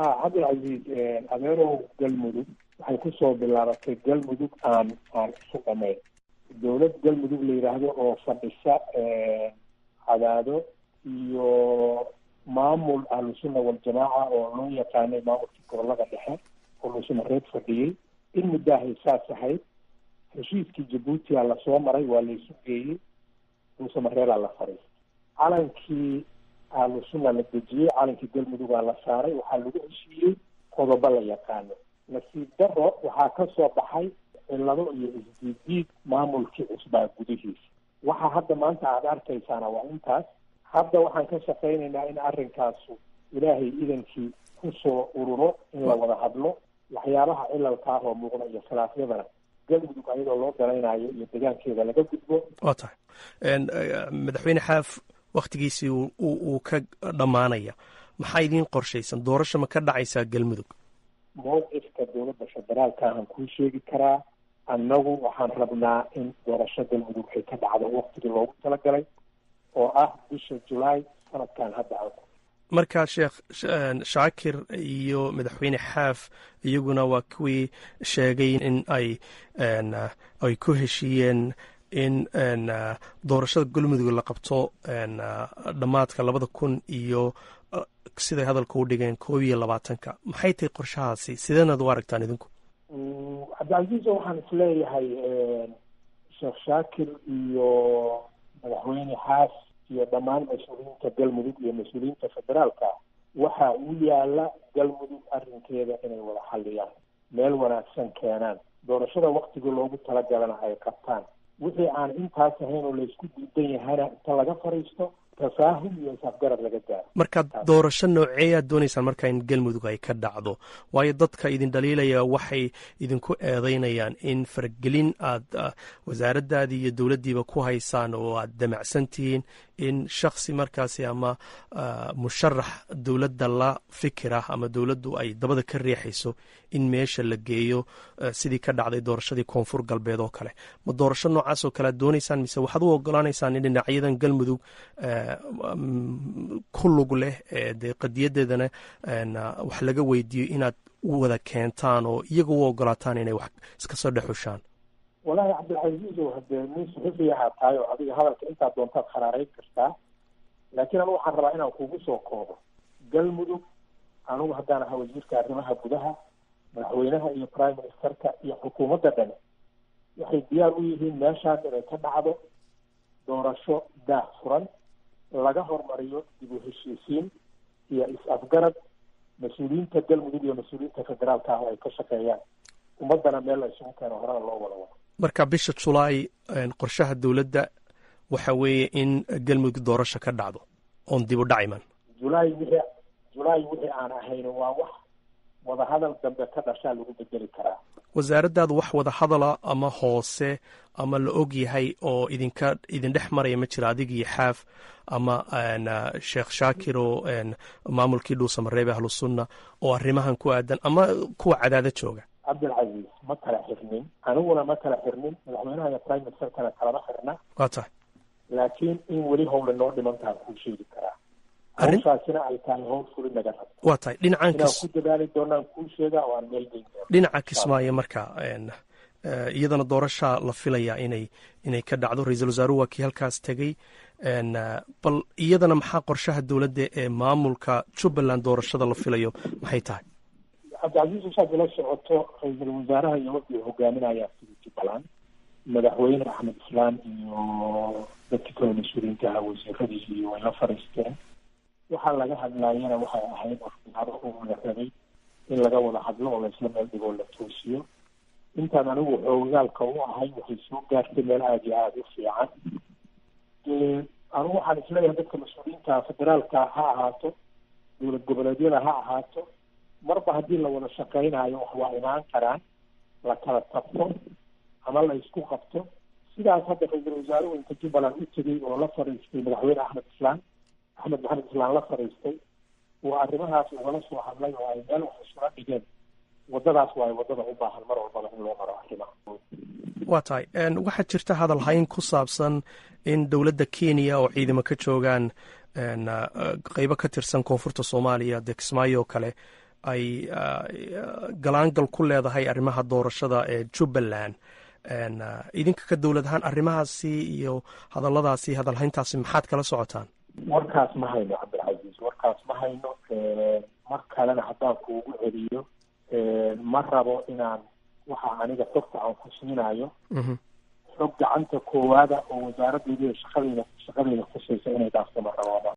cabdilcaziiz adeerow galmudug waxay kusoo bilaabatay galmudug aan isu dhamayn dowlad galmudug la yidhaahdo oo fadhisa cadaado iyo maamul ahlusunna waljamaaca oo loo yaqaanay maamulkii gobolada dhexe oo luusamareed fadhiyey in muddahay saas ahayd heshiiskii jabuutia lasoo maray waa laysu geeyey luusamareedaa la fadhiistay calankii ahlusunna la dejiyey calankii galmudugaa la saaray waxaa lagu heshiiyey qodobo la yaqaano nasiib daro waxaa ka soo baxay cillado iyo isdiidiid maamulkii cusbaa gudihiisa waxa hadda maanta aada arkaysaana waa intaas hadda waxaan ka shaqaynaynaa in arrinkaasu ilaahay idankii kusoo ururo in la wada hadlo waxyaabaha cilalkaah oo muuqda iyo khilaafyadana galmudug ayadoo loo dalaynayo iyo degaankeeda laga gudbo. waa tahay madaxweyne xaaf waktigiisii uu ka dhammaanaya maxaa idiin qorshaysan doorasho ma ka dhacaysaa galmudug? mowqifka dowladda federaalka aan kuu sheegi karaa annagu waxaan rabnaa in doorasho galmudug ay ka dhacdo waktigii loogu talagalay oo ah bisha julaay sanadkan hadda aan markaa sheekh shaakir iyo madaxweyne xaaf iyaguna waa kuwii sheegay in ay ku heshiiyeen in doorashada galmudug la qabto dhammaadka 2000 iyo siday hadalka u dhigeen 2020 maxay tahay qorshahaasi sideenaad u aragtaan idinku? cabdilcaziiz waxaan isleeyahay sheekh shaakir iyo madaxweyne xaaf iyo dhammaan mas-uuliyiinta galmudug iyo mas-uuliyiinta federaalka waxa uu yaala galmudug arrinkeeda inay wada xalliyaan meel wanaagsan keenaan doorashada waktigii loogu talagalana ay qabtaan wixii aan intaas ahayn oo laysku diidan yahana inta laga fariisto tafaahum iyo isafgarad laga gaaro. marka doorasho nooceeyaad doonaysaan marka in galmudug ay ka dhacdo? waayo dadka idin dhaliilaya waxay idinku eedeynayaan in faragelin aad wasaaraddaadii iyo dowladdiiba ku haysaan oo aad damacsan tihiin in shaksi markaasi ama musharax dowladda la fikira ama dowladdu ay dabada ka riixayso in meesha la geeyo sidii ka dhacday doorashadii koonfur galbeed oo kale. ma doorasho noocaas oo kale aad doonaysaan mise waxaad u ogolaanaysaan in dhinacyadan galmudug ku lug leh dee qadiyadeedana wax laga weydiiyo inaad u wada keentaan oo iyaga u ogolaataan inay wax iska soo dhexushaan? wallaahi cabdilcaziizow haddee nin suxufiyaha tahay oo adiga hadalka intaad doontaad kharaarayn kartaa laakiin anigu waxaan rabaa inaan kugu soo koobo galmudug anigu haddaan ahaa wasiirka arrimaha gudaha madaxweynaha iyo prime ministerka iyo xukuumadda dhani waxay diyaar u yihiin meeshaas inay ka dhacdo doorasho daah furan laga hormariyo dib u heshiisiin iyo is-afgarad mas-uuliyiinta galmudug iyo mas-uuliyiinta federaalka ah oo ay ka shaqeeyaan ummaddana meel la isugu keeno horena loo wada wado. marka bisha julaay qorshaha dowladda waxa weeye in galmudug doorasho ka dhacdo oon dib u dhac iman. julaay wixii aan ahayn waa wax wadahadal dambe ka dhashaa lagu bedeli karaa. wasaaraddaadu wax wadahadala ama hoose ama la og yahay oo idin dhex maraya ma jira adig iyo xaaf ama sheekh shaakir oo maamulkii dhuusamareebe ahlusunna oo arrimahan ku aadan ama kuwa cadaada jooga? cabdilcaziiz ma kala xirnin aniguna ma kala xirnin madaxweynaha iyo prime ministerkana kalama xirna. waa tahay laakiin in weli howle noo dhimantaan kuu sheegi karaa arrintaasina ay tahay howl fuli naga rabto. waa tahay inaan ku dadaali doonaan kuu sheegaa oo aan meel geyn doona. dhinaca kismaayo marka iyadana doorashaa la filayaa inay ka dhacdo. ra-iisul wasaaruhu waa kii halkaas tegey bal iyadana maxaa qorshaha dowladda ee maamulka jubbaland doorashada la filayo maxay tahay? cabdilcaziiz waxaad ila socoto ra-iisul wasaaraha iyo wixii hogaaminayaa sidii jubbaland madaxweyne axmed islaan iyo dadkii kale mas-uuliyiinta ahaa wasiiradii iyo way la fariisteen waxaa laga hadlaayana waxay ahayd waxyaabo uu wada rabay in laga wada hadlo oo laisla meel dhigoo la toosiyo. intaan anigu xoogaalka u ahay waxay soo gaartay meel aada iyo aada u fiican. anigu waxaan isleeyahay dadka mas-uuliyiinta federaalka ha ahaato dowlad goboleedyada ha ahaato marba haddii la wada shaqaynayo wax waa imaan karaan la kala tabto ama la isku qabto. sidaas hadda ra-iisul wasaaruhu inta jubbaland u tegey oo la fariistay madaxweyne axmed maxamed islaan la fariistay oo arrimahaas ugala soo hadlay oo ay meel wax isula dhigeen waddadaas waa waddada u baahan mar walbaba in loo maro arrimaha. waa tahay waxaa jirta hadal hayn ku saabsan in dowladda kenya oo ciidamo ka joogaan qeybo ka tirsan koonfurta soomaaliya dee kismaayo oo kale ay galaangal ku leedahay arrimaha doorashada ee Jubbaland. idinka ka dowlad ahaan arrimahaasi iyo hadalladaasi hadalhayntaasi maxaad kala socotaan? warkaas ma hayno cabdilcasiis, warkaas ma hayno. mar kalena haddaan kuugu celiyo, ma rabo inaan waxa aniga xogta aan ku siinayo xog gacanta koowaada oo wasaaraddeeda shaqadeeda khusaysa inay dhaafto ma rabo.